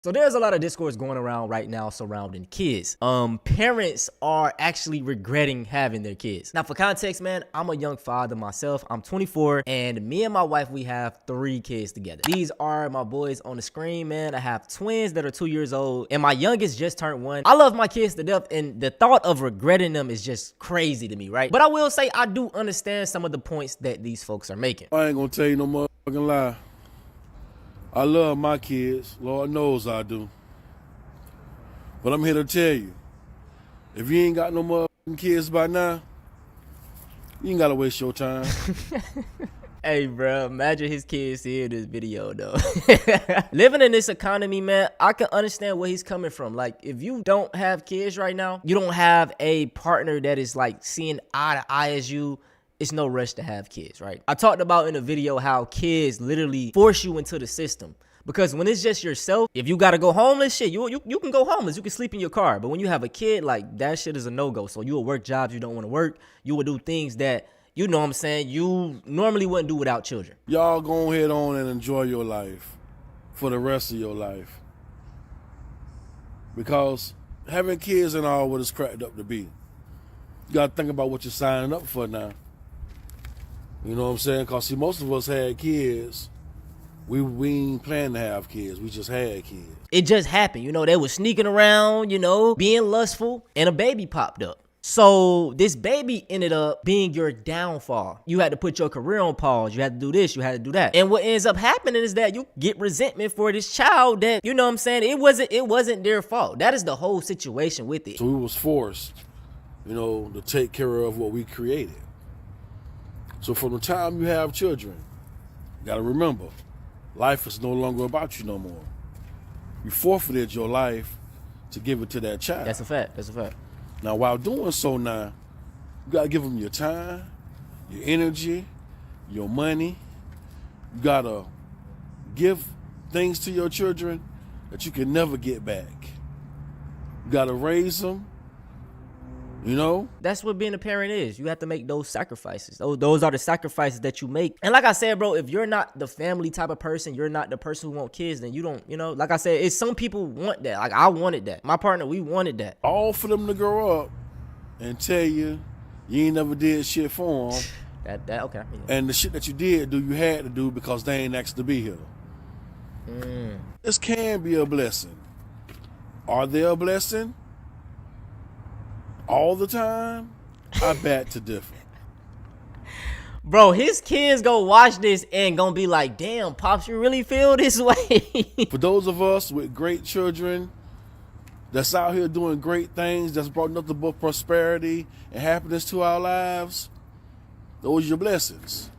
So there's a lot of discourse going around right now surrounding kids. Parents are actually regretting having their kids. Now, for context, man, I'm a young father myself. I'm 24, and me and my wife, we have 3 kids together. These are my boys on the screen, man. I have twins that are 2 years old, and my youngest just turned 1. I love my kids to death, and the thought of regretting them is just crazy to me, right? But I will say I do understand some of the points that these folks are making. I ain't gonna tell you no motherfucking lie. I love my kids. Lord knows I do. But I'm here to tell you, if you ain't got no motherfucking kids by now, you ain't gotta waste your time. Hey, bro, imagine his kids seeing this video, though. Living in this economy, man, I can understand where he's coming from. Like, if you don't have kids right now, you don't have a partner that is, like, seeing eye to eye as you, it's no rush to have kids, right? I talked about in a video how kids literally force you into the system. Because when it's just yourself, if you gotta go homeless, shit, you can go homeless. You can sleep in your car. But when you have a kid, like, that shit is a no-go. So you will work jobs you don't want to work. You will do things that, you know what I'm saying, you normally wouldn't do without children. Y'all go ahead on and enjoy your life for the rest of your life. Because having kids ain't all what it's cracked up to be. You gotta think about what you're signing up for now. You know what I'm saying? Because, see, most of us had kids. We ain't planning to have kids. We just had kids. It just happened. You know, they were sneaking around, you know, being lustful, and a baby popped up. So this baby ended up being your downfall. You had to put your career on pause. You had to do this. You had to do that. And what ends up happening is that you get resentment for this child that, you know what I'm saying, it wasn't their fault. That is the whole situation with it. So we was forced, you know, to take care of what we created. So from the time you have children, you gotta remember, life is no longer about you no more. You forfeited your life to give it to that child. That's a fact. That's a fact. Now, while doing so now, you gotta give them your time, your energy, your money. You gotta give things to your children that you can never get back. You gotta raise them. You know? That's what being a parent is. You have to make those sacrifices. Those are the sacrifices that you make. And like I said, bro, if you're not the family type of person, you're not the person who want kids, then you don't, you know, like I said, it's some people want that. Like I wanted that. My partner, we wanted that. All for them to grow up and tell you ain't never did shit for them. Okay. Yeah. And the shit that you did do, you had to do because they ain't asked to be here. This can be a blessing. Are they a blessing? All the time? I bet to differ. Bro, his kids go watch this and gonna be like, damn, Pops, you really feel this way? For those of us with great children that's out here doing great things, that's brought nothing but prosperity and happiness to our lives, those are your blessings.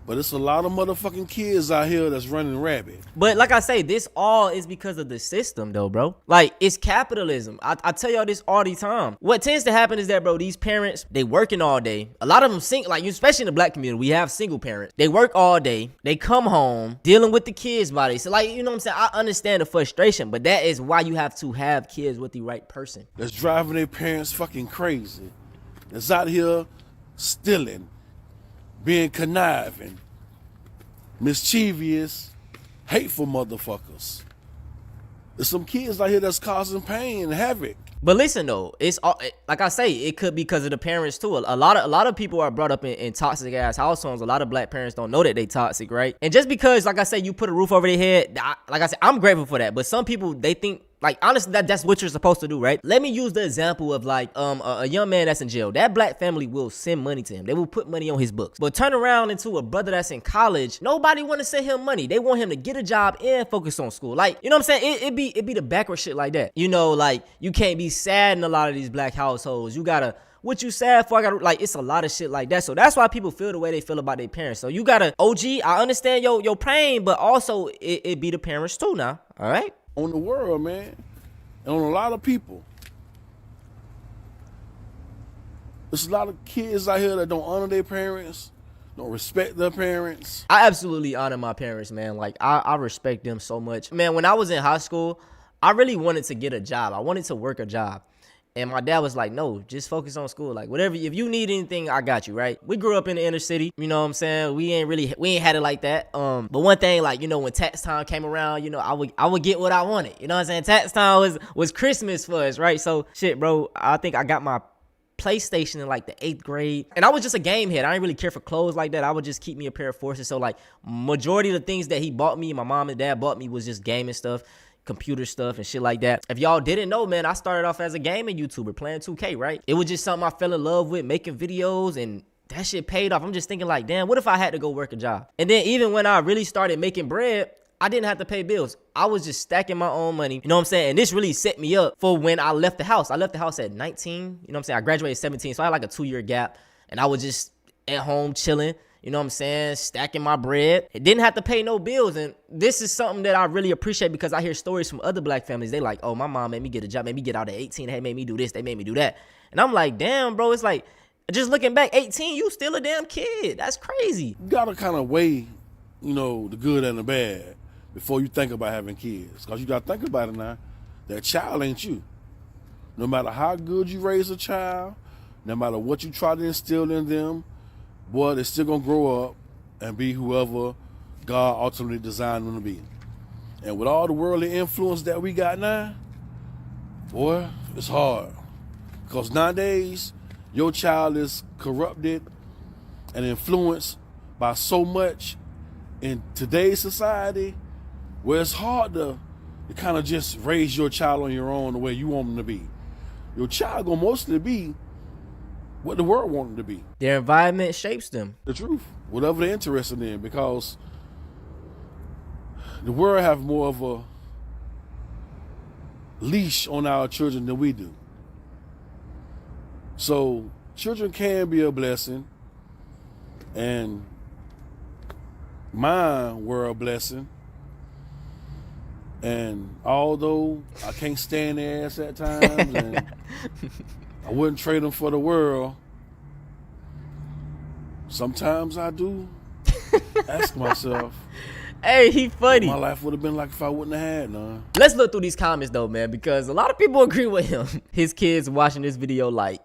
But it's a lot of motherfucking kids out here that's running rabbit. But like I say, this all is because of the system, though, bro. Like, it's capitalism. I tell y'all this all the time. What tends to happen is that, bro, these parents, they working all day. A lot of them like, especially in the black community, we have single parents. They work all day. They come home dealing with the kids body. So, like, you know what I'm saying? I understand the frustration, but that is why you have to have kids with the right person. That's driving their parents fucking crazy. That's out here stealing, being conniving, mischievous, hateful motherfuckers. There's some kids out here that's causing pain and havoc. But listen though, it's all, like I say, it could be because of the parents too. A lot of people are brought up in toxic ass households. A lot of black parents don't know that they toxic, right? And just because, like I say, you put a roof over their head, like I said, I'm grateful for that. But some people, they think, like, honestly, that's what you're supposed to do, right? Let me use the example of like a young man that's in jail. That black family will send money to him. They will put money on his books. But turn around into a brother that's in college, nobody want to send him money. They want him to get a job and focus on school. Like, you know what I'm saying? It be the backward shit like that. You know, like, you can't be sad in a lot of these black households. You gotta, what you sad for? Like, it's a lot of shit like that. So that's why people feel the way they feel about their parents. So you gotta, OG, I understand your pain, but also it be the parents too now. All right? On the world, man, and on a lot of people. There's a lot of kids out here that don't honor their parents, don't respect their parents. I absolutely honor my parents, man. Like, I respect them so much. Man, when I was in high school, I really wanted to get a job. I wanted to work a job. And my dad was like, no, just focus on school. Like, whatever, if you need anything, I got you, right? We grew up in the inner city, you know what I'm saying? We ain't had it like that. But one thing, like, you know, when tax time came around, you know, I would get what I wanted. You know what I'm saying? Tax time was Christmas for us, right? So, shit, bro, I think I got my PlayStation in like the 8th grade. And I was just a game head. I didn't really care for clothes like that. I would just keep me a pair of forces. So, like, majority of the things that he bought me, my mom and dad bought me, was just gaming stuff, computer stuff and shit like that. If y'all didn't know, man, I started off as a gaming YouTuber playing 2K, right? It was just something I fell in love with, making videos, and that shit paid off. I'm just thinking like, damn, what if I had to go work a job? And then even when I really started making bread, I didn't have to pay bills. I was just stacking my own money. You know what I'm saying? And this really set me up for when I left the house. I left the house at 19. You know what I'm saying? I graduated at 17. So I had like a 2-year gap. And I was just at home chilling. You know what I'm saying? Stacking my bread. It didn't have to pay no bills. And this is something that I really appreciate because I hear stories from other black families. They like, oh, my mom made me get a job, made me get out at 18. They made me do this. They made me do that. And I'm like, damn, bro. It's like, just looking back, 18, you still a damn kid. That's crazy. You gotta kind of weigh, you know, the good and the bad before you think about having kids. Because you gotta think about it now. That child ain't you. No matter how good you raise a child, no matter what you try to instill in them, boy, they're still gonna grow up and be whoever God ultimately designed them to be. And with all the worldly influence that we got now, boy, it's hard. Because nowadays, your child is corrupted and influenced by so much in today's society where it's hard to kind of just raise your child on your own the way you want them to be. Your child gonna mostly be what the world wants them to be. Their environment shapes them. The truth, whatever they're interested in, because the world have more of a leash on our children than we do. So children can be a blessing, and mine were a blessing. And although I can't stand their ass at times, and I wouldn't trade them for the world, sometimes I do ask myself, Hey, he funny. what my life would have been like if I wouldn't have had none. Let's look through these comments though, man, because a lot of people agree with him. His kids watching this video like.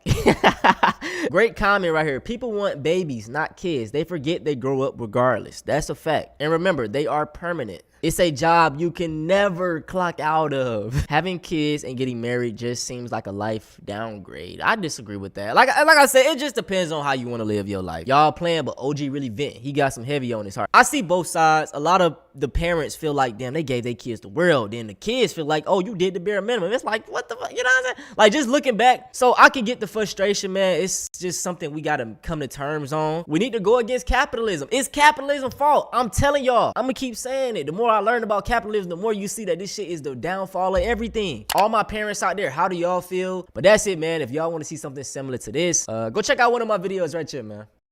Great comment right here. People want babies, not kids. They forget they grow up regardless. That's a fact. And remember, they are permanent. It's a job you can never clock out of. Having kids and getting married just seems like a life downgrade. I disagree with that. Like I said, it just depends on how you want to live your life. Y'all playing, but OG really vent. He got some heavy on his heart. I see both sides. A lot of the parents feel like, damn, they gave their kids the world. Then the kids feel like, oh, you did the bare minimum. It's like, what the fuck? You know what I'm saying? Like, just looking back, so I can get the frustration, man. It's just something we got to come to terms on. We need to go against capitalism. It's capitalism's fault. I'm telling y'all. I'm going to keep saying it. The more I learn about capitalism, the more you see that this shit is the downfall of everything. All my parents out there, how do y'all feel? But that's it, man. If y'all want to see something similar to this, go check out one of my videos right here, man.